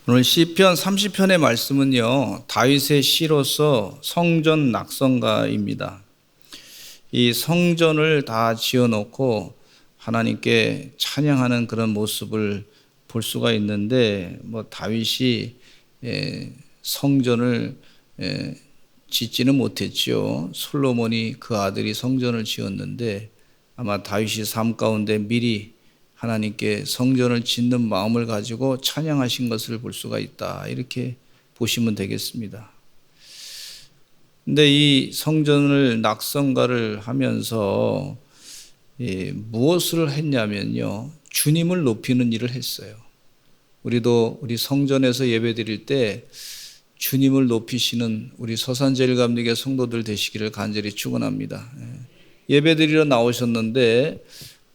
오늘 시편 30편의 말씀은요, 다윗의 시로서 성전 낙성가입니다. 이 성전을 다 지어놓고 하나님께 찬양하는 그런 모습을 볼 수가 있는데, 다윗이 성전을 짓지는 못했죠. 솔로몬이 그 아들이 성전을 지었는데, 아마 다윗이 삶 가운데 미리 하나님께 성전을 짓는 마음을 가지고 찬양하신 것을 볼 수가 있다, 이렇게 보시면 되겠습니다. 근데 이 성전을 낙성가를 하면서 무엇을 했냐면요, 주님을 높이는 일을 했어요. 우리도 우리 성전에서 예배 드릴 때 주님을 높이시는 우리 서산제일감리교 성도들 되시기를 간절히 축원합니다. 예배 드리러 나오셨는데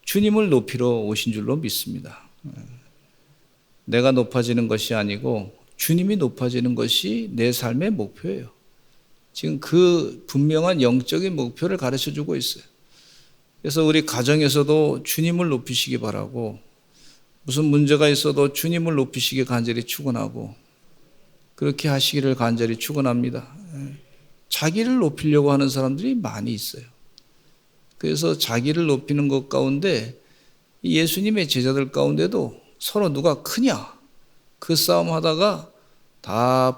주님을 높이러 오신 줄로 믿습니다. 내가 높아지는 것이 아니고 주님이 높아지는 것이 내 삶의 목표예요. 지금 그 분명한 영적인 목표를 가르쳐 주고 있어요. 그래서 우리 가정에서도 주님을 높이시기 바라고, 무슨 문제가 있어도 주님을 높이시기 간절히 축원하고, 그렇게 하시기를 간절히 축원합니다. 자기를 높이려고 하는 사람들이 많이 있어요. 그래서 자기를 높이는 것 가운데 예수님의 제자들 가운데도 서로 누가 크냐, 그 싸움 하다가 다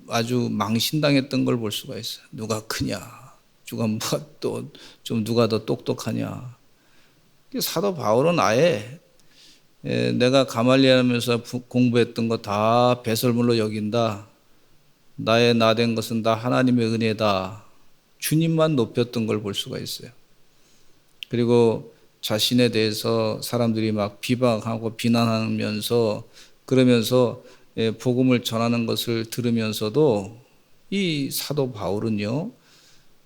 아주 망신당했던 걸 볼 수가 있어요. 누가 크냐, 누가 더 똑똑하냐. 사도 바울은 아예 내가 가말리엘 하면서 공부했던 거 다 배설물로 여긴다, 나의 나된 것은 다 하나님의 은혜다, 주님만 높였던 걸 볼 수가 있어요. 그리고 자신에 대해서 사람들이 막 비방하고 비난하면서, 그러면서 복음을 전하는 것을 들으면서도 이 사도 바울은요,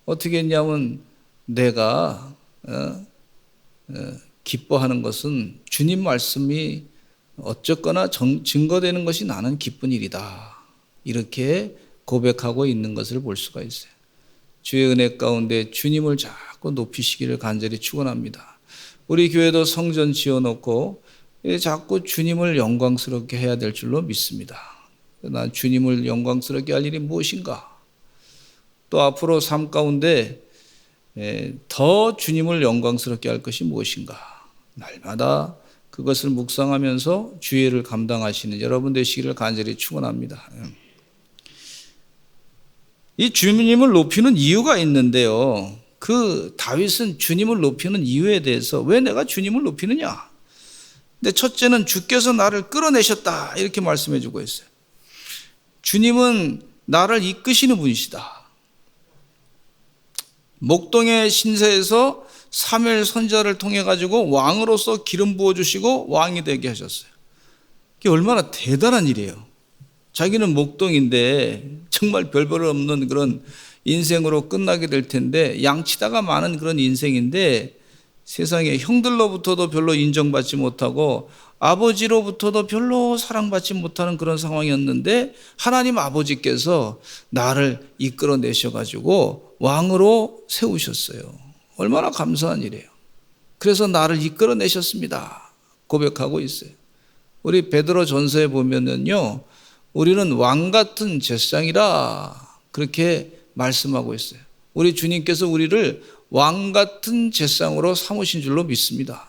어떻게 했냐면, 내가 기뻐하는 것은 주님 말씀이 어쨌거나 증거되는 것이 나는 기쁜 일이다, 이렇게 고백하고 있는 것을 볼 수가 있어요. 주의 은혜 가운데 주님을 자꾸 높이시기를 간절히 축원합니다. 우리 교회도 성전 지어놓고 자꾸 주님을 영광스럽게 해야 될 줄로 믿습니다. 난 주님을 영광스럽게 할 일이 무엇인가? 또 앞으로 삶 가운데 더 주님을 영광스럽게 할 것이 무엇인가? 날마다 그것을 묵상하면서 주의를 감당하시는 여러분 되시기를 간절히 축원합니다. 이 주님을 높이는 이유가 있는데요, 그 다윗은 주님을 높이는 이유에 대해서, 왜 내가 주님을 높이느냐? 근데 첫째는 주께서 나를 끌어내셨다, 이렇게 말씀해 주고 있어요. 주님은 나를 이끄시는 분이시다. 목동의 신세에서 사무엘 선지자를 통해 가지고 왕으로서 기름 부어 주시고 왕이 되게 하셨어요. 그게 얼마나 대단한 일이에요. 자기는 목동인데 정말 별별 없는 그런 인생으로 끝나게 될 텐데, 양치다가 많은 그런 인생인데, 세상에 형들로부터도 별로 인정받지 못하고 아버지로부터도 별로 사랑받지 못하는 그런 상황이었는데, 하나님 아버지께서 나를 이끌어내셔가지고 왕으로 세우셨어요. 얼마나 감사한 일이에요. 그래서 나를 이끌어내셨습니다, 고백하고 있어요. 우리 베드로 전서에 보면은요, 우리는 왕 같은 제사장이라, 그렇게 말씀하고 있어요. 우리 주님께서 우리를 왕 같은 제사장으로 삼으신 줄로 믿습니다.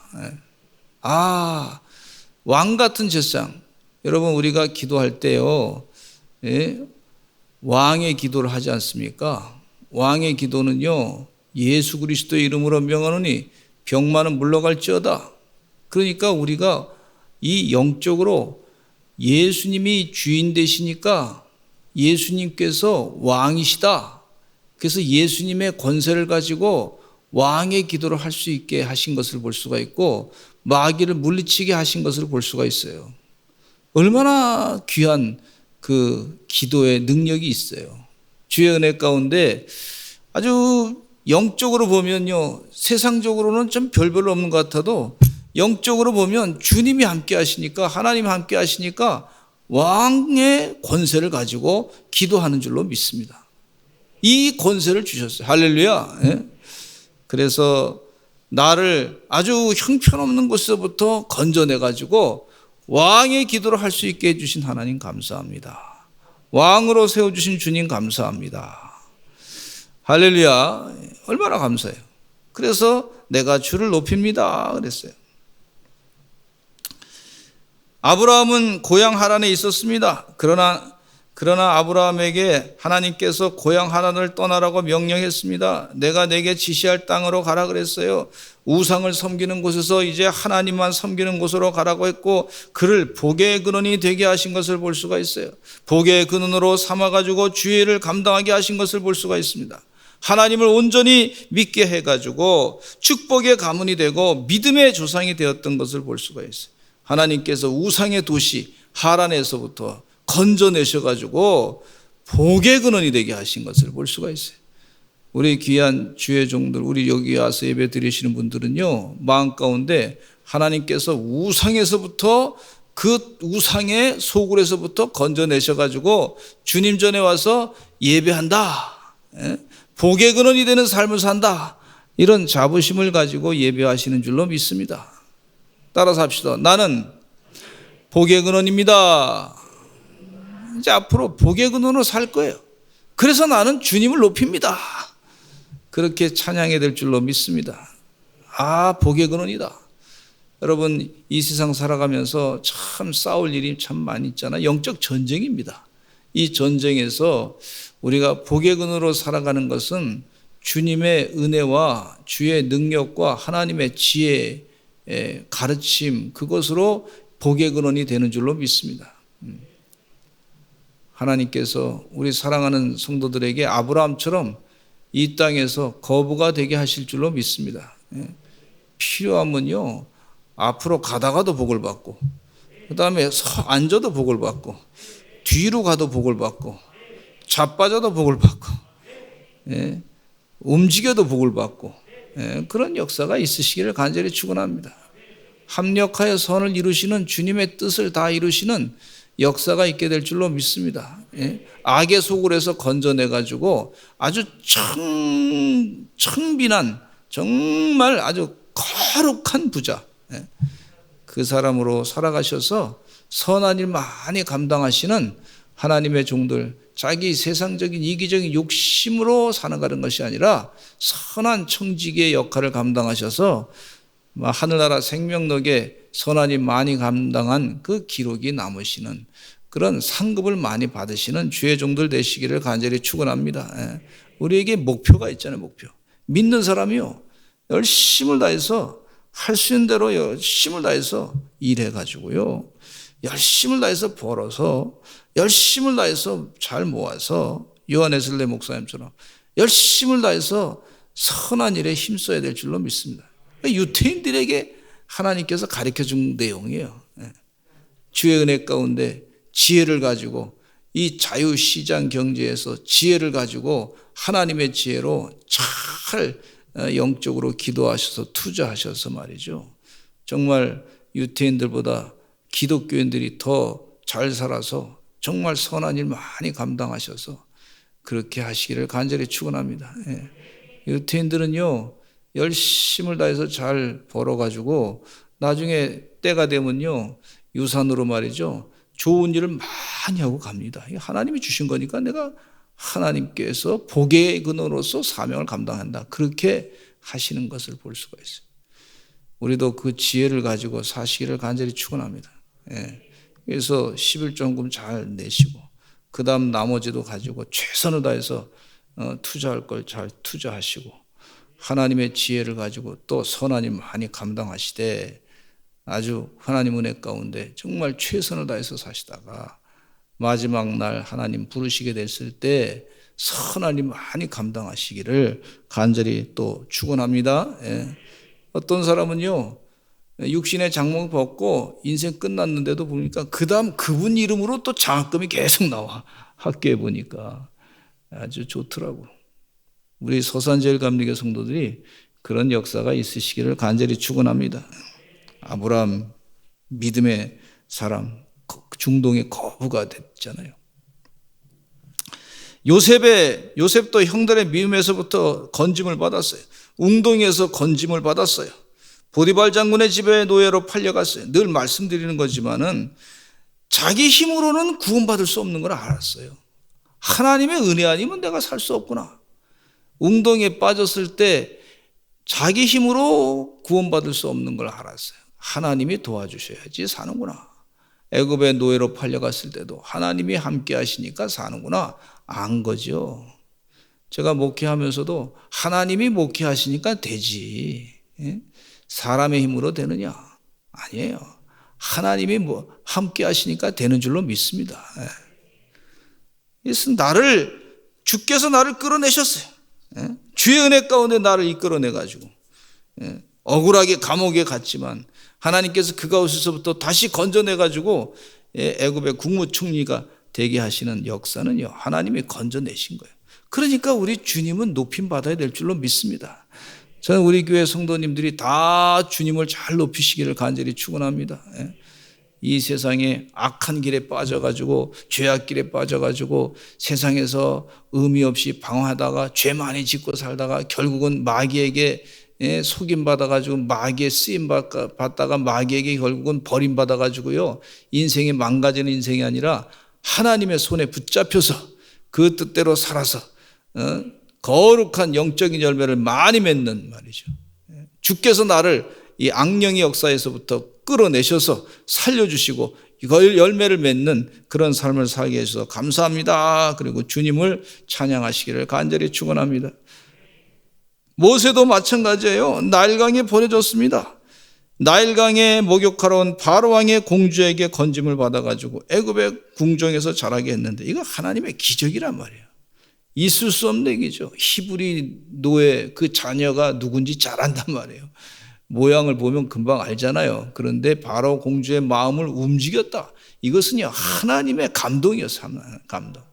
왕 같은 제사장. 여러분, 우리가 기도할 때요, 왕의 기도를 하지 않습니까? 왕의 기도는요, 예수 그리스도의 이름으로 명하노니 병만은 물러갈지어다. 그러니까 우리가 이 영적으로 예수님이 주인 되시니까 예수님께서 왕이시다, 그래서 예수님의 권세를 가지고 왕의 기도를 할 수 있게 하신 것을 볼 수가 있고, 마귀를 물리치게 하신 것을 볼 수가 있어요. 얼마나 귀한 그 기도의 능력이 있어요. 주의 은혜 가운데 아주 영적으로 보면요, 세상적으로는 좀 별별 없는 것 같아도 영적으로 보면 주님이 함께 하시니까, 하나님이 함께 하시니까 왕의 권세를 가지고 기도하는 줄로 믿습니다. 이 권세를 주셨어요. 할렐루야. 그래서 나를 아주 형편없는 곳에서부터 건져내가지고 왕의 기도를 할 수 있게 해주신 하나님 감사합니다. 왕으로 세워주신 주님 감사합니다. 할렐루야. 얼마나 감사해요. 그래서 내가 주를 높입니다 그랬어요. 아브라함은 고향 하란에 있었습니다. 그러나 아브라함에게 하나님께서 고향 하란을 떠나라고 명령했습니다. 내가 내게 지시할 땅으로 가라 그랬어요. 우상을 섬기는 곳에서 이제 하나님만 섬기는 곳으로 가라고 했고, 그를 복의 근원이 되게 하신 것을 볼 수가 있어요. 복의 근원으로 삼아가지고 주의를 감당하게 하신 것을 볼 수가 있습니다. 하나님을 온전히 믿게 해가지고 축복의 가문이 되고 믿음의 조상이 되었던 것을 볼 수가 있어요. 하나님께서 우상의 도시 하란에서부터 건져내셔가지고 복의 근원이 되게 하신 것을 볼 수가 있어요. 우리 귀한 주의 종들, 우리 여기 와서 예배 드리시는 분들은요, 마음 가운데 하나님께서 우상에서부터, 그 우상의 소굴에서부터 건져내셔가지고 주님 전에 와서 예배한다, 복의 근원이 되는 삶을 산다, 이런 자부심을 가지고 예배하시는 줄로 믿습니다. 따라서 합시다. 나는 복의 근원입니다. 이제 앞으로 복의 근원으로 살 거예요. 그래서 나는 주님을 높입니다. 그렇게 찬양해야 될 줄로 믿습니다. 아, 복의 근원이다. 여러분, 이 세상 살아가면서 참 싸울 일이 참 많이 있잖아요. 영적 전쟁입니다. 이 전쟁에서 우리가 복의 근원으로 살아가는 것은 주님의 은혜와 주의 능력과 하나님의 지혜, 가르침, 그것으로 복의 근원이 되는 줄로 믿습니다. 하나님께서 우리 사랑하는 성도들에게 아브라함처럼 이 땅에서 거부가 되게 하실 줄로 믿습니다. 필요하면요, 앞으로 가다가도 복을 받고, 그 다음에 앉아도 복을 받고, 뒤로 가도 복을 받고, 자빠져도 복을 받고, 움직여도 복을 받고, 그런 역사가 있으시기를 간절히 축원합니다. 합력하여 선을 이루시는 주님의 뜻을 다 이루시는 역사가 있게 될 줄로 믿습니다. 악의 소굴에서 건져내가지고 아주 청빈한, 정말 아주 거룩한 부자, 그 사람으로 살아가셔서 선한 일 많이 감당하시는 하나님의 종들, 자기 세상적인 이기적인 욕심으로 살아가는 것이 아니라 선한 청지기의 역할을 감당하셔서 하늘나라 생명록에 선한 일 많이 감당한 그 기록이 남으시는 그런 상급을 많이 받으시는 주의 종들 되시기를 간절히 축원합니다. 우리에게 목표가 있잖아요. 목표. 믿는 사람이요, 열심을 다해서 할 수 있는 대로 열심을 다해서 일해가지고요, 열심을 다해서 벌어서, 열심을 다해서 잘 모아서, 요한 에슬레 목사님처럼 열심을 다해서 선한 일에 힘써야 될 줄로 믿습니다. 유태인들에게 하나님께서 가르쳐준 내용이에요. 주의 은혜 가운데 지혜를 가지고, 이 자유시장 경제에서 지혜를 가지고 하나님의 지혜로 잘 영적으로 기도하셔서 투자하셔서 말이죠, 정말 유태인들보다 기독교인들이 더 잘 살아서 정말 선한 일 많이 감당하셔서 그렇게 하시기를 간절히 축원합니다. 유태인들은요, 열심을 다해서 잘 벌어가지고 나중에 때가 되면요, 유산으로 말이죠, 좋은 일을 많이 하고 갑니다. 하나님이 주신 거니까 내가 하나님께서 복의 근원으로서 사명을 감당한다, 그렇게 하시는 것을 볼 수가 있어요. 우리도 그 지혜를 가지고 사시기를 간절히 축원합니다. 그래서 11조금 잘 내시고, 그 다음 나머지도 가지고 최선을 다해서 투자할 걸 잘 투자하시고, 하나님의 지혜를 가지고 또 선한 일 많이 감당하시되, 아주 하나님 은혜 가운데 정말 최선을 다해서 사시다가 마지막 날 하나님 부르시게 됐을 때 선한 일 많이 감당하시기를 간절히 또 축원합니다. 어떤 사람은요, 육신의 장목을 벗고 인생 끝났는데도 보니까 그 다음 그분 이름으로 또 장학금이 계속 나와. 학교에 보니까 아주 좋더라고. 우리 서산제일감리교 성도들이 그런 역사가 있으시기를 간절히 축원합니다. 아브라함 믿음의 사람, 중동의 거부가 됐잖아요. 요셉도 형들의 미움에서부터 건짐을 받았어요. 웅덩이에서 건짐을 받았어요. 보디발 장군의 집에 노예로 팔려갔어요. 늘 말씀드리는 거지만은 자기 힘으로는 구원받을 수 없는 걸 알았어요. 하나님의 은혜 아니면 내가 살 수 없구나. 웅덩이에 빠졌을 때 자기 힘으로 구원받을 수 없는 걸 알았어요. 하나님이 도와주셔야지 사는구나. 애굽의 노예로 팔려갔을 때도 하나님이 함께 하시니까 사는구나 안 거죠. 제가 목회하면서도 하나님이 목회하시니까 되지, 사람의 힘으로 되느냐? 아니에요. 하나님이 함께 하시니까 되는 줄로 믿습니다. 그래서 주께서 나를 끌어내셨어요. 주의 은혜 가운데 나를 이끌어내가지고 억울하게 감옥에 갔지만 하나님께서 그 가운데서부터 다시 건져내가지고 애굽의 국무총리가 되게 하시는 역사는요, 하나님이 건져내신 거예요. 그러니까 우리 주님은 높임 받아야 될 줄로 믿습니다. 저는 우리 교회 성도님들이 다 주님을 잘 높이시기를 간절히 축원합니다. 이 세상에 악한 길에 빠져가지고 죄악길에 빠져가지고 세상에서 의미 없이 방황하다가 죄 많이 짓고 살다가 결국은 마귀에게 속임받아가지고 마귀에 쓰임받다가 마귀에게 결국은 버림받아가지고요, 인생이 망가지는 인생이 아니라 하나님의 손에 붙잡혀서 그 뜻대로 살아서 거룩한 영적인 열매를 많이 맺는 말이죠. 주께서 나를 이 악령의 역사에서부터 끌어내셔서 살려주시고 이걸 열매를 맺는 그런 삶을 살게 해주셔서 감사합니다. 그리고 주님을 찬양하시기를 간절히 축원합니다. 모세도 마찬가지예요. 나일강에 보내졌습니다. 나일강에 목욕하러 온 바로왕의 공주에게 건짐을 받아가지고 애굽의 궁정에서 자라게 했는데 이거 하나님의 기적이란 말이에요. 있을 수 없는 얘기죠. 히브리 노예 그 자녀가 누군지 잘 안단 말이에요. 모양을 보면 금방 알잖아요. 그런데 바로 공주의 마음을 움직였다. 이것은요, 하나님의 감동이었어요. 감동.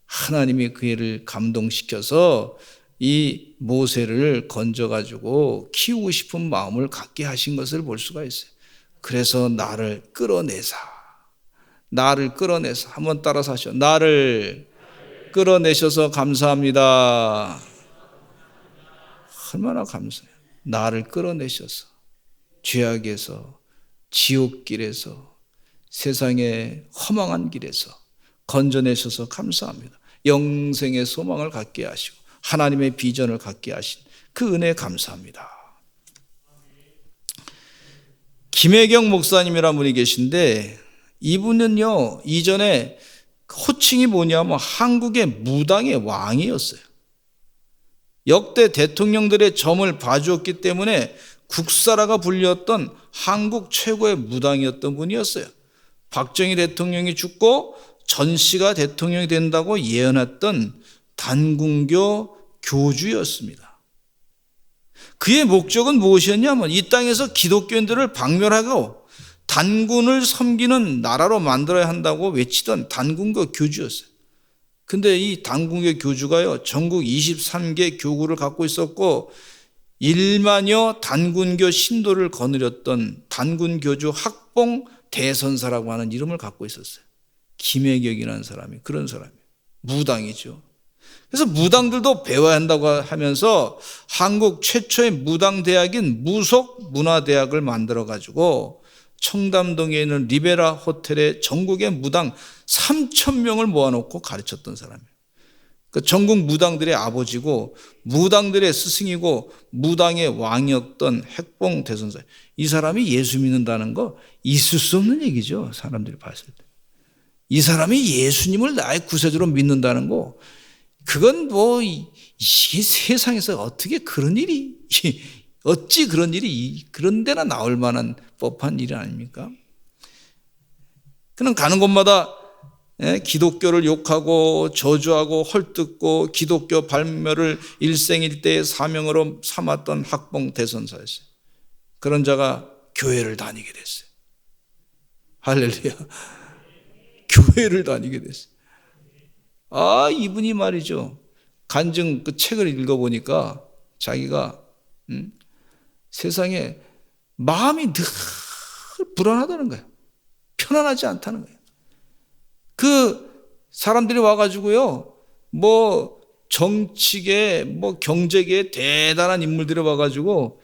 하나님이 그 애를 감동시켜서 이 모세를 건져가지고 키우고 싶은 마음을 갖게 하신 것을 볼 수가 있어요. 그래서 나를 끌어내사 한번 따라서 하시죠. 나를 끌어내셔서 감사합니다. 얼마나 감사해요. 나를 끌어내셔서 죄악에서, 지옥길에서, 세상의 허망한 길에서 건져내셔서 감사합니다. 영생의 소망을 갖게 하시고 하나님의 비전을 갖게 하신 그 은혜에 감사합니다. 김혜경 목사님이라는 분이 계신데 이분은요, 이전에 호칭이 뭐냐면 한국의 무당의 왕이었어요. 역대 대통령들의 점을 봐주었기 때문에 국사라가 불렸던 한국 최고의 무당이었던 분이었어요. 박정희 대통령이 죽고 전씨가 대통령이 된다고 예언했던 단군교 교주였습니다. 그의 목적은 무엇이었냐면 이 땅에서 기독교인들을 박멸하고 단군을 섬기는 나라로 만들어야 한다고 외치던 단군교 교주였어요. 근데 이 단군교 교주가요, 전국 23개 교구를 갖고 있었고 1만여 단군교 신도를 거느렸던 단군교주 학봉 대선사라고 하는 이름을 갖고 있었어요. 김혜경이라는 사람이 그런 사람이에요. 무당이죠. 그래서 무당들도 배워야 한다고 하면서 한국 최초의 무당대학인 무속문화대학을 만들어가지고 청담동에 있는 리베라 호텔에 전국의 무당 3,000명을 모아놓고 가르쳤던 사람이에요. 그 전국 무당들의 아버지고 무당들의 스승이고 무당의 왕이었던 핵봉 대선사. 이 사람이 예수 믿는다는 거 있을 수 없는 얘기죠. 사람들이 봤을 때. 이 사람이 예수님을 나의 구세주로 믿는다는 거, 그건 이 세상에서 어떻게 그런 일이, 어찌 그런 일이 그런 데나 나올 만한 법한 일이 아닙니까? 그는 가는 곳마다 기독교를 욕하고 저주하고 헐뜯고 기독교 발멸을 일생일대의 사명으로 삼았던 학봉 대선사였어요. 그런 자가 교회를 다니게 됐어요. 할렐루야. 교회를 다니게 됐어요. 이분이 말이죠. 간증 그 책을 읽어보니까 자기가 세상에 마음이 늘 불안하다는 거예요. 편안하지 않다는 거예요. 그 사람들이 와가지고요, 정치계, 경제계에 대단한 인물들이 와가지고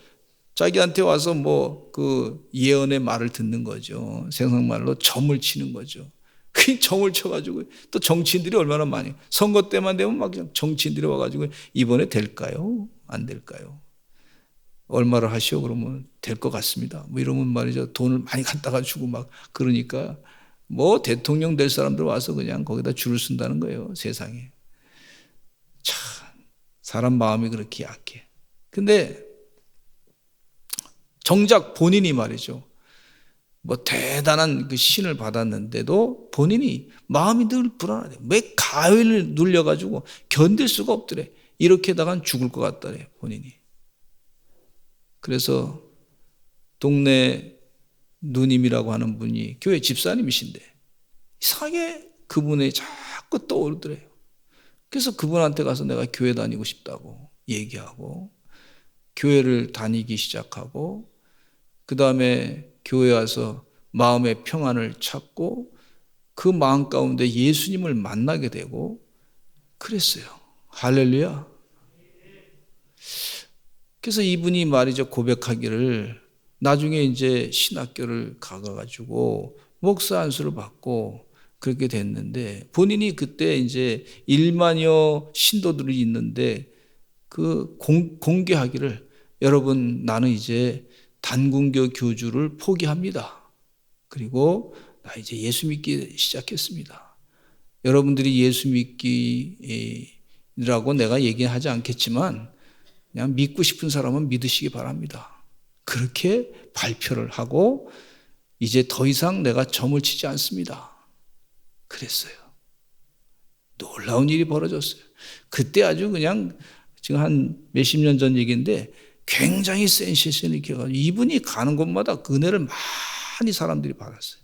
자기한테 와서 뭐 그 예언의 말을 듣는 거죠. 세상말로 점을 치는 거죠. 그 점을 쳐가지고 또 정치인들이 얼마나 많이, 선거 때만 되면 막 정치인들이 와가지고 이번에 될까요? 안 될까요? 얼마를 하시오? 그러면 될 것 같습니다. 뭐 이러면 말이죠. 돈을 많이 갖다가 주고 막 그러니까 뭐 대통령 될 사람들 와서 그냥 거기다 줄을 쓴다는 거예요. 세상에. 참, 사람 마음이 그렇게 약해. 근데 정작 본인이 말이죠. 뭐 대단한 그 신을 받았는데도 본인이 마음이 늘 불안하대. 왜 가위를 눌려가지고 견딜 수가 없더래. 이렇게다간 죽을 것 같다래, 본인이. 그래서 동네 누님이라고 하는 분이 교회 집사님이신데 이상하게 그분이 자꾸 떠오르더래요. 그래서 그분한테 가서 내가 교회 다니고 싶다고 얘기하고 교회를 다니기 시작하고 그 다음에 교회 와서 마음의 평안을 찾고 그 마음 가운데 예수님을 만나게 되고 그랬어요. 할렐루야. 그래서 이분이 말이죠, 고백하기를 나중에 이제 신학교를 가가지고 목사 안수를 받고 그렇게 됐는데 본인이 그때 이제 1만여 신도들이 있는데 그 공개하기를 여러분 나는 이제 단군교 교주를 포기합니다. 그리고 나 이제 예수 믿기 시작했습니다. 여러분들이 예수 믿기라고 내가 얘기하지 않겠지만 그냥 믿고 싶은 사람은 믿으시기 바랍니다. 그렇게 발표를 하고 이제 더 이상 내가 점을 치지 않습니다. 그랬어요. 놀라운 일이 벌어졌어요. 그때 아주 그냥 지금 한 몇십 년 전 얘기인데 굉장히 센세이션을 일으켜가지고 이분이 가는 곳마다 은혜를 많이 사람들이 받았어요.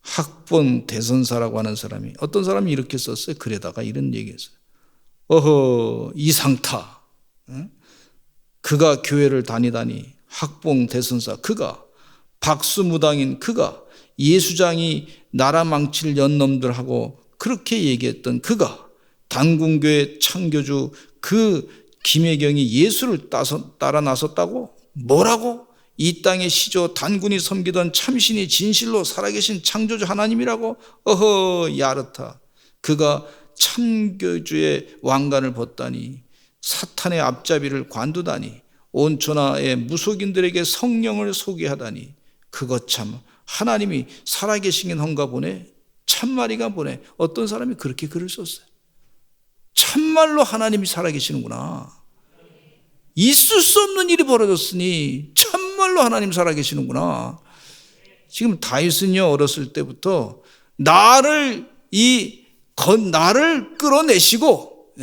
학본 대선사라고 하는 사람이 어떤 사람이 이렇게 썼어요. 글에다가 이런 얘기했어요. 어허 이상타. 그가 교회를 다니다니 학봉 대선사 그가 박수무당인 그가 예수장이 나라 망칠 연놈들하고 그렇게 얘기했던 그가 단군교회 창교주 그 김혜경이 예수를 따라 나섰다고? 뭐라고? 이 땅의 시조 단군이 섬기던 참신이 진실로 살아계신 창조주 하나님이라고? 어허 야르타. 그가 참교주의 왕관을 벗다니 사탄의 앞잡이를 관두다니 온천하의 무속인들에게 성령을 소개하다니 그것 참 하나님이 살아계신 헌가 보네. 참말이가 보네. 어떤 사람이 그렇게 글을 썼어요. 참말로 하나님이 살아계시는구나. 있을 수 없는 일이 벌어졌으니 참말로 하나님 살아계시는구나. 지금 다윗은요 어렸을 때부터 나를 끌어내시고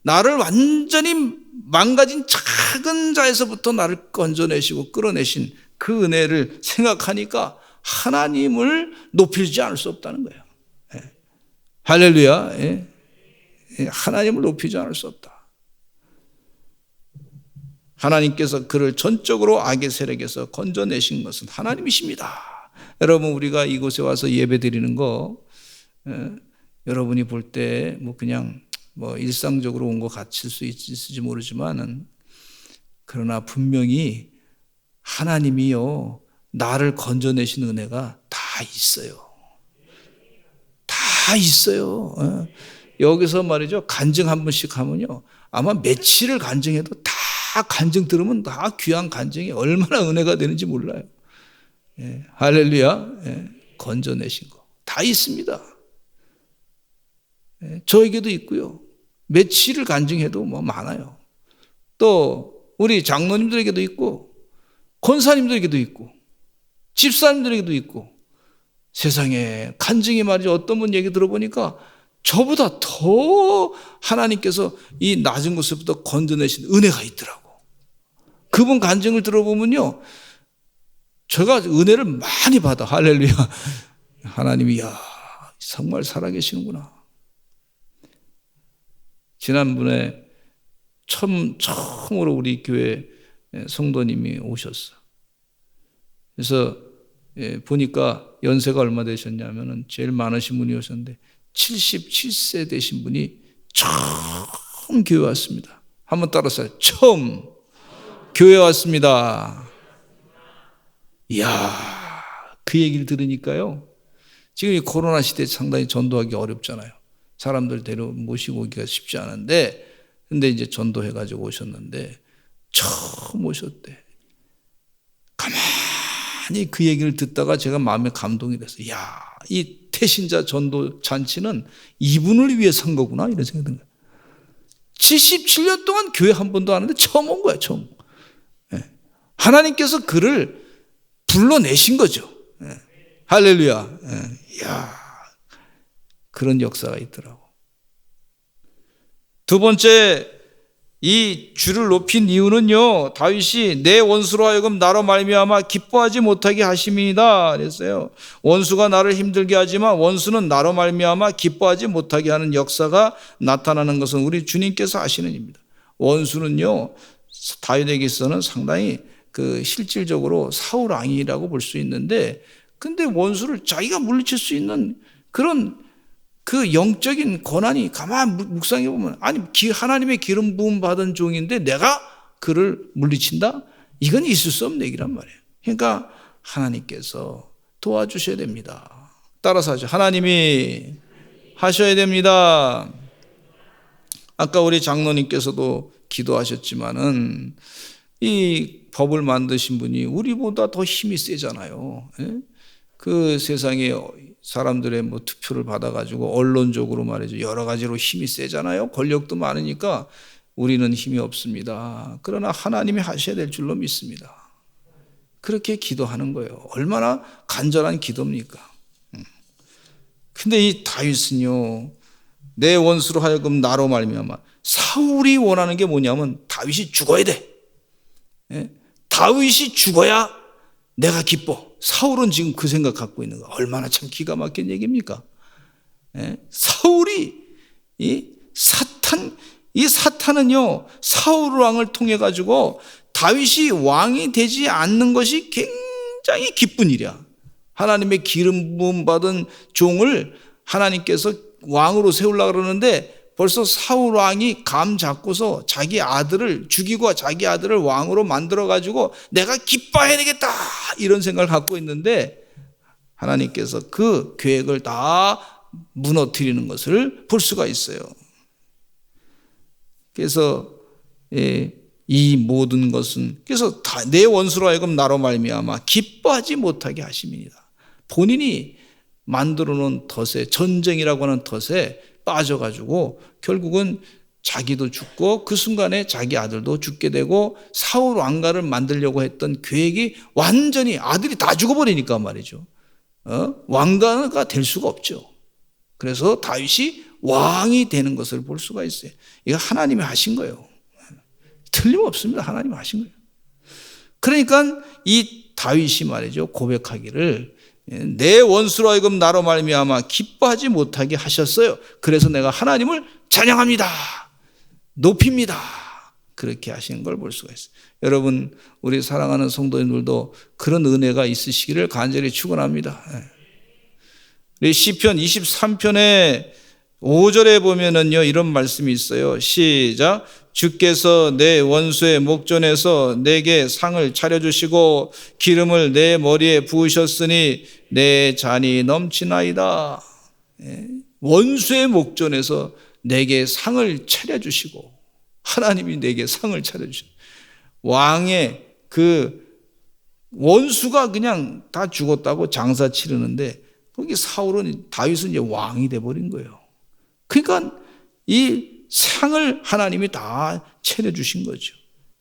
나를 완전히 망가진 작은 자에서부터 나를 건져내시고 끌어내신 그 은혜를 생각하니까 하나님을 높이지 않을 수 없다는 거예요. 할렐루야. 하나님을 높이지 않을 수 없다. 하나님께서 그를 전적으로 악의 세력에서 건져내신 것은 하나님이십니다. 여러분 우리가 이곳에 와서 예배 드리는 거 여러분이 볼 때 뭐 그냥 뭐 일상적으로 온 것 같을 수 있을지 모르지만은 그러나 분명히 하나님이요 나를 건져내신 은혜가 다 있어요. 다 있어요. 여기서 말이죠 간증 한 번씩 하면요 아마 며칠을 간증해도 다 간증 들으면 다 귀한 간증이 얼마나 은혜가 되는지 몰라요. 할렐루야. 건져내신 거 다 있습니다. 저에게도 있고요. 며칠을 간증해도 뭐 많아요. 또 우리 장로님들에게도 있고 권사님들에게도 있고 집사님들에게도 있고 세상에 간증이 말이죠. 어떤 분 얘기 들어보니까 저보다 더 하나님께서 이 낮은 곳에부터 건져내신 은혜가 있더라고. 그분 간증을 들어보면요. 제가 은혜를 많이 받아. 할렐루야. 하나님이 야 정말 살아계시는구나. 지난번에 처음으로 우리 교회 성도님이 오셨어. 그래서 보니까 연세가 얼마 되셨냐면은 제일 많으신 분이 오셨는데 77세 되신 분이 처음 교회 왔습니다. 한번 따라서요. 처음. 교회 왔습니다. 이야, 그 얘기를 들으니까요. 지금 이 코로나 시대에 상당히 전도하기 어렵잖아요. 사람들 데려 모시고 오기가 쉽지 않은데, 근데 이제 전도해가지고 오셨는데, 처음 오셨대. 가만히 그 얘기를 듣다가 제가 마음에 감동이 됐어요. 야, 이 태신자 전도 잔치는 이분을 위해 산 거구나, 이런 생각이 든 거예요. 77년 동안 교회 한 번도 안 했는데 처음 온 거야, 처음. 예. 하나님께서 그를 불러내신 거죠. 예. 할렐루야. 예. 이야, 그런 역사가 있더라고. 두 번째, 이 주를 높인 이유는요, 다윗이 내 원수로 하여금 나로 말미암아 기뻐하지 못하게 하심이다 그랬어요. 원수가 나를 힘들게 하지만 원수는 나로 말미암아 기뻐하지 못하게 하는 역사가 나타나는 것은 우리 주님께서 아시는 일입니다. 원수는요, 다윗에게 있어서는 상당히 실질적으로 사울 왕이라고 볼 수 있는데, 근데 원수를 자기가 물리칠 수 있는 그런 그 영적인 권한이 가만 묵상해 보면, 아니 하나님의 기름 부음 받은 종인데 내가 그를 물리친다? 이건 있을 수 없는 얘기란 말이에요. 그러니까 하나님께서 도와주셔야 됩니다. 따라서 하죠. 하나님이 하셔야 됩니다. 아까 우리 장로님께서도 기도하셨지만은 이 법을 만드신 분이 우리보다 더 힘이 세잖아요. 그 세상에 사람들의 투표를 받아가지고 언론적으로 말이죠, 여러 가지로 힘이 세잖아요. 권력도 많으니까 우리는 힘이 없습니다. 그러나 하나님이 하셔야 될 줄로 믿습니다. 그렇게 기도하는 거예요. 얼마나 간절한 기도입니까? 근데 이 다윗은요, 내 원수로 하여금 나로 말미암아, 사울이 원하는 게 뭐냐면 다윗이 죽어야 돼. 다윗이 죽어야 내가 기뻐. 사울은 지금 그 생각 갖고 있는 거, 얼마나 참 기가 막힌 얘기입니까? 사울이 이 사탄은요, 사울 왕을 통해 가지고 다윗이 왕이 되지 않는 것이 굉장히 기쁜 일이야. 하나님의 기름 부음 받은 종을 하나님께서 왕으로 세우려고 그러는데 벌써 사울 왕이 감 잡고서 자기 아들을 죽이고 자기 아들을 왕으로 만들어 가지고 내가 기뻐해야 되겠다, 이런 생각을 갖고 있는데 하나님께서 그 계획을 다 무너뜨리는 것을 볼 수가 있어요. 그래서 이 모든 것은, 그래서 내 원수로 하여금 나로 말미암아 기뻐하지 못하게 하심이니라. 본인이 만들어 놓은 덫에, 전쟁이라고 하는 덫에 빠져가지고 결국은 자기도 죽고 그 순간에 자기 아들도 죽게 되고 사울 왕가를 만들려고 했던 계획이 완전히, 아들이 다 죽어버리니까 말이죠, 왕가가 될 수가 없죠. 그래서 다윗이 왕이 되는 것을 볼 수가 있어요. 이거 하나님이 하신 거예요. 틀림없습니다. 하나님이 하신 거예요. 그러니까 이 다윗이 말이죠, 고백하기를 내 원수로 하여금 나로 말미암아 기뻐하지 못하게 하셨어요. 그래서 내가 하나님을 찬양합니다, 높입니다, 그렇게 하시는 걸 볼 수가 있어요. 여러분, 우리 사랑하는 성도님들도 그런 은혜가 있으시기를 간절히 축원합니다. 시편 23편의 5절에 보면은요, 이런 말씀이 있어요. 시작. 주께서 내 원수의 목전에서 내게 상을 차려주시고 기름을 내 머리에 부으셨으니 내 잔이 넘치나이다. 원수의 목전에서 내게 상을 차려주시고, 하나님이 내게 상을 차려주시고, 왕의 그 원수가 그냥 다 죽었다고 장사 치르는데 거기 사울은, 다윗은 이제 왕이 돼버린 거예요. 그러니까 이 상을 하나님이 다 차려주신 거죠.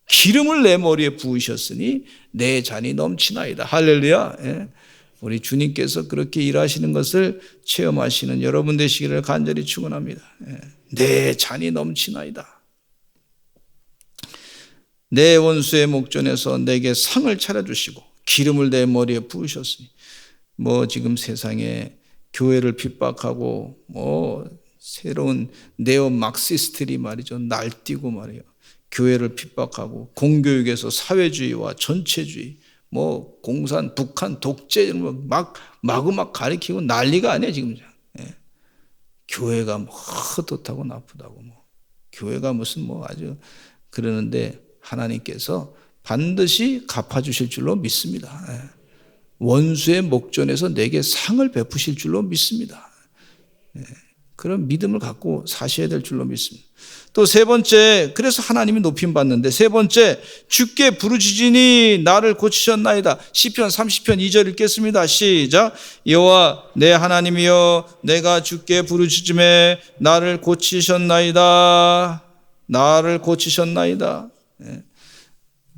기름을 내 머리에 부으셨으니 내 잔이 넘치나이다. 할렐루야. 우리 주님께서 그렇게 일하시는 것을 체험하시는 여러분 되시기를 간절히 축원합니다. 내 잔이 넘치나이다. 내 원수의 목전에서 내게 상을 차려주시고 기름을 내 머리에 부으셨으니, 지금 세상에 교회를 핍박하고 새로운 네오 막시스트들이 말이죠, 날뛰고 말이에요. 교회를 핍박하고 공교육에서 사회주의와 전체주의, 공산, 북한, 독재 마구막 가리키고 난리가 아니에요 지금. 교회가 헛헛하고 나쁘다고, 교회가 무슨 아주 그러는데 하나님께서 반드시 갚아주실 줄로 믿습니다. 원수의 목전에서 내게 상을 베푸실 줄로 믿습니다. 그런 믿음을 갖고 사셔야 될 줄로 믿습니다. 또 세 번째, 그래서 하나님이 높임 받는데, 세 번째, 주께 부르짖으니 나를 고치셨나이다. 시편 30편 2절 읽겠습니다. 시작. 여호와 내 하나님이여, 내가 주께 부르짖음에 나를 고치셨나이다. 나를 고치셨나이다.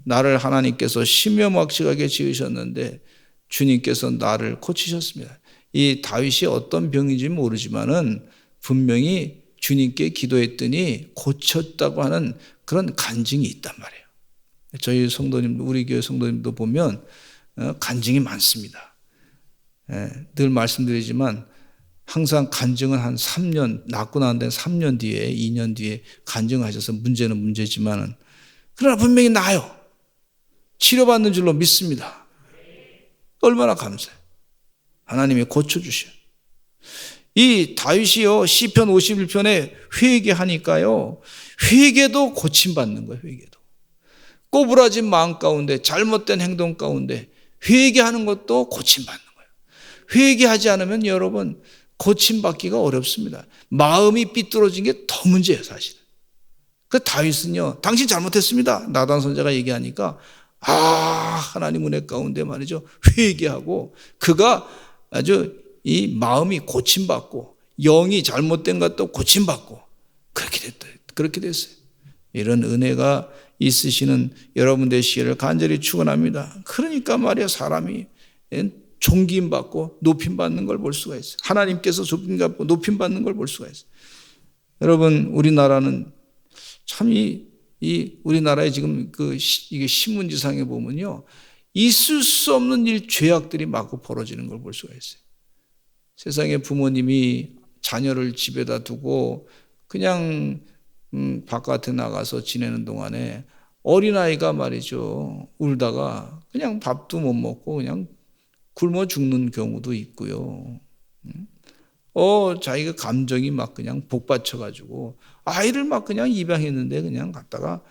나를 하나님께서 심연막식하게 지으셨는데 주님께서 나를 고치셨습니다. 이 다윗이 어떤 병인지 모르지만은 분명히 주님께 기도했더니 고쳤다고 하는 그런 간증이 있단 말이에요. 저희 성도님, 우리 교회 성도님도 보면 간증이 많습니다. 늘 말씀드리지만 항상 간증은 한 3년, 낳고 난 다음에 3년 뒤에, 2년 뒤에 간증하셔서 문제는 문제지만은 그러나 분명히 나아요. 치료받는 줄로 믿습니다. 얼마나 감사해요. 하나님이 고쳐주셔요. 이 다윗이요, 시편 51편에 회개하니까요, 회개도 고침받는 거예요. 회개도 꼬부라진 마음 가운데, 잘못된 행동 가운데 회개하는 것도 고침받는 거예요. 회개하지 않으면 여러분 고침받기가 어렵습니다. 마음이 삐뚤어진 게 더 문제예요, 사실은. 그 다윗은요, 당신 잘못했습니다. 나단 선지자가 얘기하니까 하나님 은혜 가운데 말이죠, 회개하고 그가 아주 이 마음이 고침받고 영이 잘못된 것도 고침받고 그렇게 됐어요. 이런 은혜가 있으시는 여러분 되시기를 간절히 축원합니다. 그러니까 말이야, 사람이 존귀받고 높임받는 걸 볼 수가 있어요. 하나님께서 존귀받고 높임받는 걸 볼 수가 있어요. 여러분, 우리나라는 참 우리나라에 지금 이게 신문지상에 보면요, 있을 수 없는 죄악들이 마구 벌어지는 걸 볼 수가 있어요. 세상에 부모님이 자녀를 집에다 두고 그냥 바깥에 나가서 지내는 동안에 어린아이가 말이죠, 울다가 그냥 밥도 못 먹고 그냥 굶어 죽는 경우도 있고요. 자기가 감정이 막 그냥 복받쳐가지고 아이를 막 그냥 입양했는데 그냥 갖다가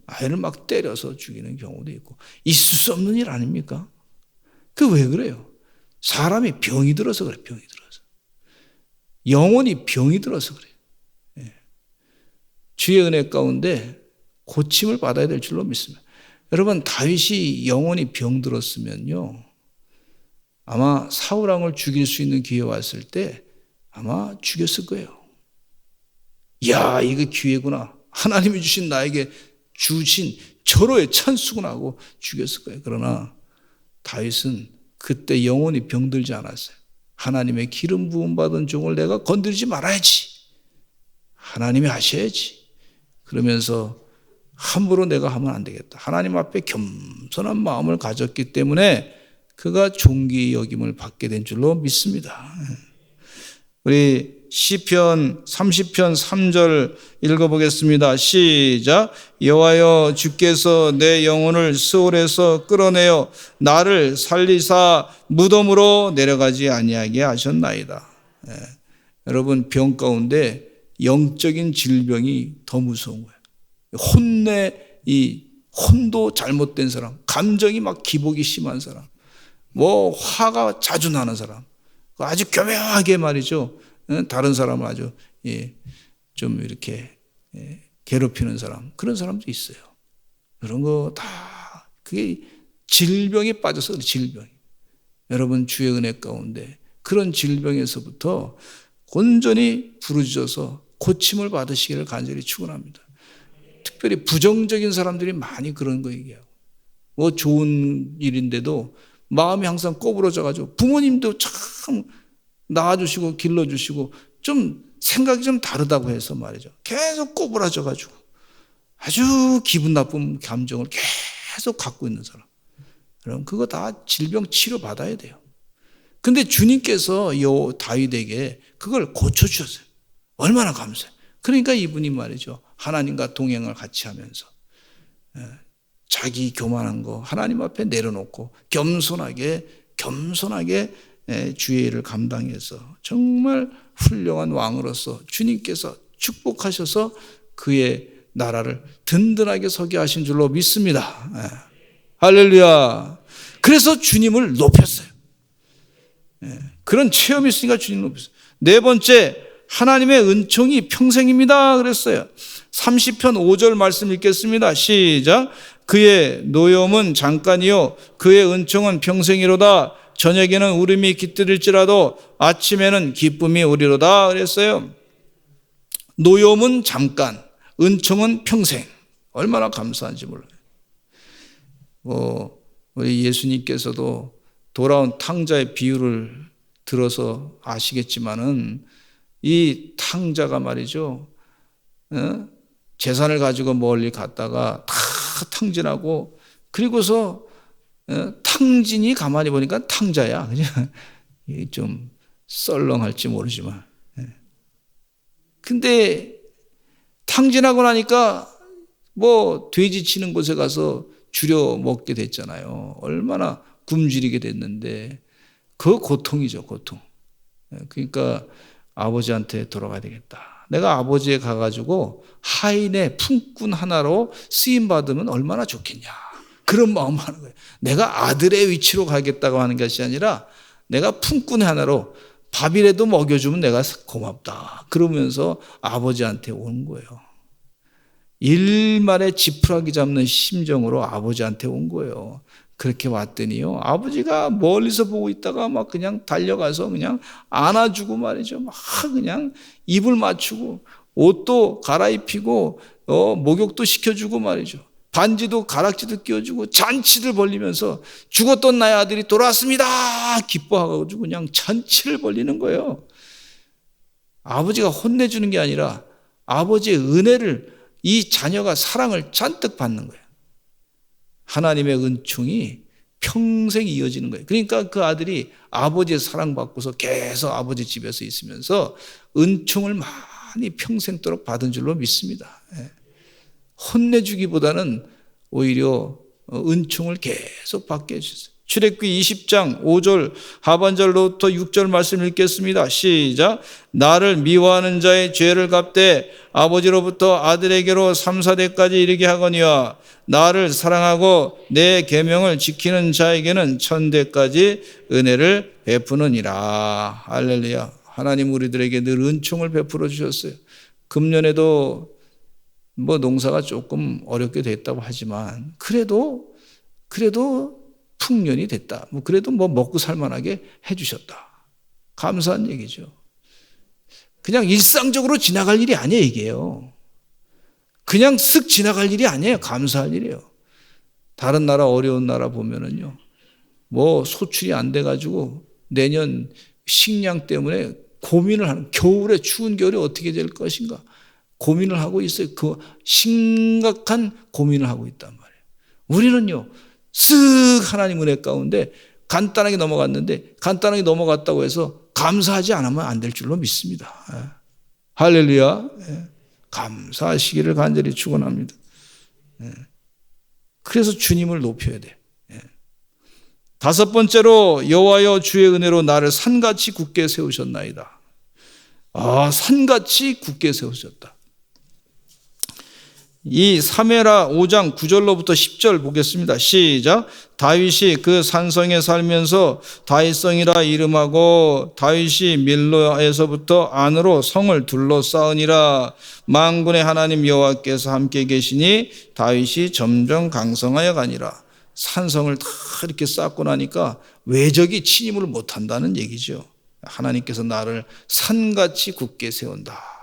아이를 막 때려서 죽이는 경우도 있고, 있을 수 없는 일 아닙니까? 그 왜 그래요? 사람이 병이 들어서 그래. 병이 들어서, 영혼이 병이 들어서 그래요. 주의 은혜 가운데 고침을 받아야 될 줄로 믿습니다. 여러분, 다윗이 영혼이 병들었으면요, 아마 사울 왕을 죽일 수 있는 기회 왔을 때 아마 죽였을 거예요. 이야, 이거 기회구나. 하나님이 주신 나에게 주신 절호의 찬스구나 하고 죽였을 거예요. 그러나 다윗은 그때 영혼이 병들지 않았어요. 하나님의 기름 부음 받은 종을 내가 건드리지 말아야지. 하나님이 하셔야지. 그러면서 함부로 내가 하면 안 되겠다. 하나님 앞에 겸손한 마음을 가졌기 때문에 그가 존귀 여김을 받게 된 줄로 믿습니다. 우리 시편 30편 3절 읽어보겠습니다. 시작. 여호와여, 주께서 내 영혼을 스올에서 끌어내어 나를 살리사 무덤으로 내려가지 아니하게 하셨나이다. 여러분, 병 가운데 영적인 질병이 더 무서운 거예요. 혼도 잘못된 사람, 감정이 막 기복이 심한 사람, 화가 자주 나는 사람, 아주 교묘하게 말이죠, 다른 사람을 아주 좀 이렇게 괴롭히는 사람, 그런 사람도 있어요. 그런 거 다 그게 질병에 빠져서 그래. 질병. 여러분, 주의 은혜 가운데 그런 질병에서부터 온전히 부르짖어서 고침을 받으시기를 간절히 축원합니다. 특별히 부정적인 사람들이 많이 그런 거 얘기하고, 좋은 일인데도 마음이 항상 꼬부러져가지고, 부모님도 참 낳아주시고 길러주시고 좀 생각이 좀 다르다고 해서 말이죠, 계속 꼬부라져가지고 아주 기분 나쁜 감정을 계속 갖고 있는 사람, 그럼 그거 다 질병 치료 받아야 돼요. 근데 주님께서 다윗에게 그걸 고쳐주셨어요. 얼마나 감사해요. 그러니까 이분이 말이죠, 하나님과 동행을 같이 하면서 자기 교만한 거 하나님 앞에 내려놓고 겸손하게 주의 일을 감당해서 정말 훌륭한 왕으로서 주님께서 축복하셔서 그의 나라를 든든하게 서게 하신 줄로 믿습니다. 할렐루야. 그래서 주님을 높였어요. 그런 체험이 있으니까 주님을 높였어요. 네 번째, 하나님의 은총이 평생입니다 그랬어요. 30편 5절 말씀 읽겠습니다. 시작. 그의 노여움은 잠깐이요 그의 은총은 평생이로다. 저녁에는 울음이 깃들일지라도 아침에는 기쁨이 오리로다 그랬어요. 노여움은 잠깐, 은총은 평생. 얼마나 감사한지 몰라요. 우리 예수님께서도 돌아온 탕자의 비유를 들어서 아시겠지만은 이 탕자가 말이죠, 재산을 가지고 멀리 갔다가 다 탕진하고, 그리고서 탕진이 가만히 보니까 탕자야. 그냥 좀 썰렁할지 모르지만. 근데 탕진하고 나니까 뭐 돼지 치는 곳에 가서 줄여 먹게 됐잖아요. 얼마나 굶주리게 됐는데 그 고통이죠, 고통. 그러니까 아버지한테 돌아가야 되겠다. 내가 아버지에 가가지고 하인의 품꾼 하나로 쓰임받으면 얼마나 좋겠냐. 그런 마음 하는 거예요. 내가 아들의 위치로 가겠다고 하는 것이 아니라 내가 품꾼 하나로 밥이라도 먹여주면 내가 고맙다. 그러면서 아버지한테 온 거예요. 일말에 지푸라기 잡는 심정으로 아버지한테 온 거예요. 그렇게 왔더니요, 아버지가 멀리서 보고 있다가 막 그냥 달려가서 그냥 안아주고 말이죠. 막 그냥 입을 맞추고 옷도 갈아입히고 목욕도 시켜주고 말이죠. 반지도 가락지도 끼워주고 잔치를 벌리면서 죽었던 나의 아들이 돌아왔습니다 기뻐하고 그냥 잔치를 벌리는 거예요. 아버지가 혼내주는 게 아니라 아버지의 은혜를, 이 자녀가 사랑을 잔뜩 받는 거예요. 하나님의 은총이 평생 이어지는 거예요. 그러니까 그 아들이 아버지의 사랑받고서 계속 아버지 집에서 있으면서 은총을 많이 평생도록 받은 줄로 믿습니다. 혼내주기보다는 오히려 은총을 계속 받게 해주세요. 출애굽기 20장 5절 하반절로부터 6절 말씀 읽겠습니다. 시작. 나를 미워하는 자의 죄를 갚되 아버지로부터 아들에게로 3, 4대까지 이르게 하거니와 나를 사랑하고 내 계명을 지키는 자에게는 1000대까지 은혜를 베푸느니라. 할렐루야. 하나님 우리들에게 늘 은총을 베풀어 주셨어요. 금년에도 뭐 농사가 조금 어렵게 됐다고 하지만 그래도 풍년이 됐다. 뭐 그래도 뭐 먹고 살만하게 해주셨다. 감사한 얘기죠. 그냥 일상적으로 지나갈 일이 아니에요, 이게요. 그냥 쓱 지나갈 일이 아니에요. 감사할 일이에요. 다른 나라, 어려운 나라 보면은요, 뭐 소출이 안 돼가지고 내년 식량 때문에 고민을 하는, 겨울에 추운 겨울에 어떻게 될 것인가 고민을 하고 있어요. 그 심각한 고민을 하고 있단 말이에요. 우리는요, 쓱 하나님 은혜 가운데 간단하게 넘어갔는데, 간단하게 넘어갔다고 해서 감사하지 않으면 안 될 줄로 믿습니다. 할렐루야. 감사하시기를 간절히 축원합니다. 그래서 주님을 높여야 돼. 다섯 번째로, 여호와여 주의 은혜로 나를 산같이 굳게 세우셨나이다. 산같이 굳게 세우셨다. 이 사무엘하 5장 9절로부터 10절 보겠습니다. 시작. 다윗이 그 산성에 살면서 다윗성이라 이름하고 다윗이 밀로에서부터 안으로 성을 둘러싸으니라. 만군의 하나님 여호와께서 함께 계시니 다윗이 점점 강성하여 가니라. 산성을 다 이렇게 쌓고 나니까 외적이 침입을 못한다는 얘기죠. 하나님께서 나를 산같이 굳게 세운다.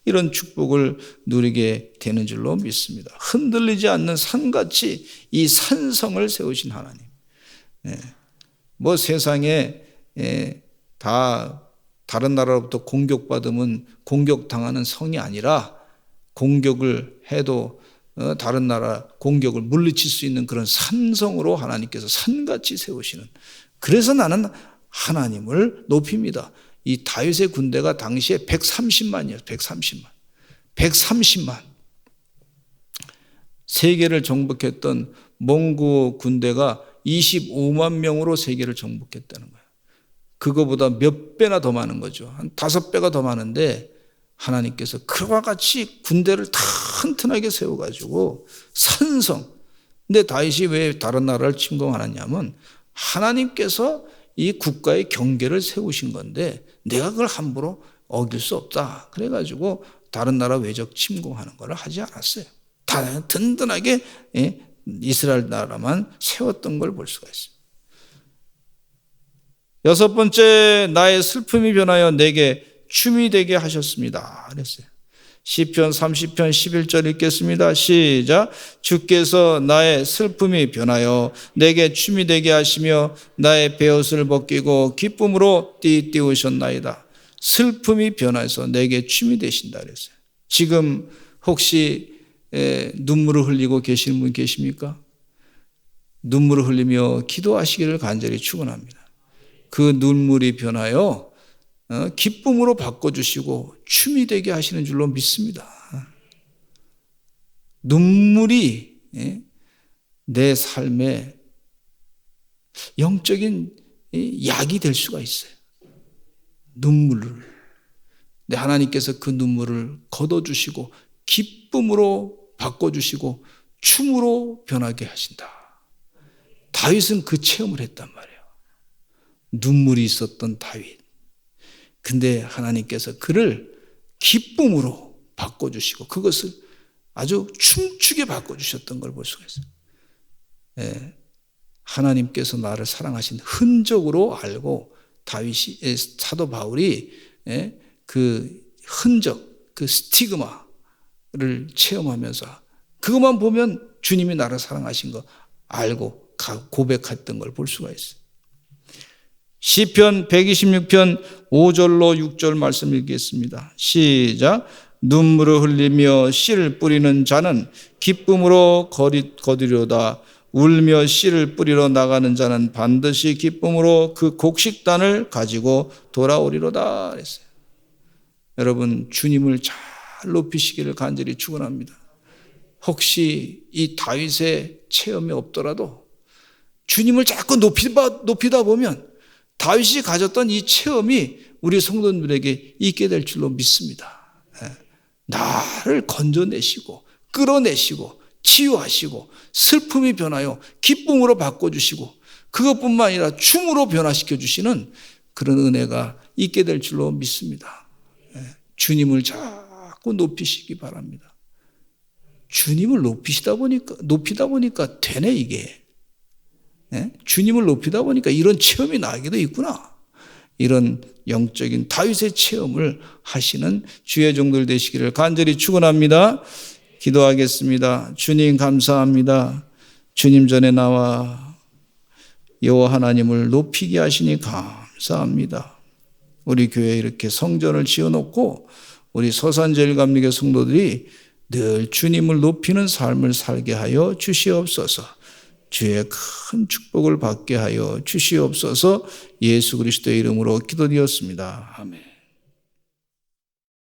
이런 축복을 누리게 되는 줄로 믿습니다. 흔들리지 않는 산같이 이 산성을 세우신 하나님. 뭐 세상에 다 다른 나라로부터 공격받으면 공격당하는 성이 아니라, 공격을 해도 다른 나라 공격을 물리칠 수 있는 그런 산성으로 하나님께서 산같이 세우시는, 그래서 나는 하나님을 높입니다. 이 다윗의 군대가 당시에 130만이었어요. 130만. 세계를 정복했던 몽고 군대가 25만 명으로 세계를 정복했다는 거예요. 그거보다 몇 배나 더 많은 거죠. 한 5배가 더 많은데 하나님께서 그와 같이 군대를 다 튼튼하게 세워가지고 산성. 근데 다윗이 왜 다른 나라를 침공하느냐면 하나님께서 이 국가의 경계를 세우신 건데 내가 그걸 함부로 어길 수 없다. 그래가지고 다른 나라 외적 침공하는 걸 하지 않았어요. 다 든든하게 이스라엘 나라만 세웠던 걸 볼 수가 있습니다. 여섯 번째, 나의 슬픔이 변하여 내게 춤이 되게 하셨습니다. 그랬어요. 시편 30편 11절 읽겠습니다. 시작. 주께서 나의 슬픔이 변하여 내게 춤이 되게 하시며 나의 베옷을 벗기고 기쁨으로 띠띠우셨나이다. 슬픔이 변해서 내게 춤이 되신다 그랬어요. 지금 혹시 눈물을 흘리고 계시는 분 계십니까? 눈물을 흘리며 기도하시기를 간절히 축원합니다. 그 눈물이 변하여 기쁨으로 바꿔주시고 춤이 되게 하시는 줄로 믿습니다. 눈물이 내 삶에 영적인 약이 될 수가 있어요. 눈물을. 근데 하나님께서 그 눈물을 걷어주시고 기쁨으로 바꿔주시고 춤으로 변하게 하신다. 다윗은 그 체험을 했단 말이에요. 눈물이 있었던 다윗. 근데 하나님께서 그를 기쁨으로 바꿔주시고 그것을 아주 춤추게 바꿔주셨던 걸 볼 수가 있어요. 하나님께서 나를 사랑하신 흔적으로 알고 다윗이, 사도 바울이 그 흔적, 그 스티그마를 체험하면서 그것만 보면 주님이 나를 사랑하신 거 알고 고백했던 걸 볼 수가 있어요. 시편 126편 5절로 6절 말씀 읽겠습니다. 시작. 눈물을 흘리며 씨를 뿌리는 자는 기쁨으로 거두려다. 울며 씨를 뿌리러 나가는 자는 반드시 기쁨으로 그 곡식단을 가지고 돌아오리로다 그랬어요. 여러분, 주님을 잘 높이시기를 간절히 축원합니다. 혹시 이 다윗의 체험이 없더라도 주님을 자꾸 높이다 보면 다윗이 가졌던 이 체험이 우리 성도들에게 있게 될 줄로 믿습니다. 나를 건져내시고 끌어내시고 치유하시고 슬픔이 변하여 기쁨으로 바꿔주시고 그것뿐만 아니라 춤으로 변화시켜 주시는 그런 은혜가 있게 될 줄로 믿습니다. 주님을 자꾸 높이시기 바랍니다. 주님을 높이다 보니까 되네 이게. 주님을 높이다 보니까 이런 체험이 나에게도 있구나. 이런 영적인 다윗의 체험을 하시는 주의 종들 되시기를 간절히 축원합니다. 기도하겠습니다. 주님 감사합니다. 주님 전에 나와 여호와 하나님을 높이게 하시니 감사합니다. 우리 교회에 이렇게 성전을 지어놓고 우리 서산제일감리교 성도들이 늘 주님을 높이는 삶을 살게 하여 주시옵소서. 주의 큰 축복을 받게 하여 주시옵소서. 예수 그리스도의 이름으로 기도드렸습니다. 아멘.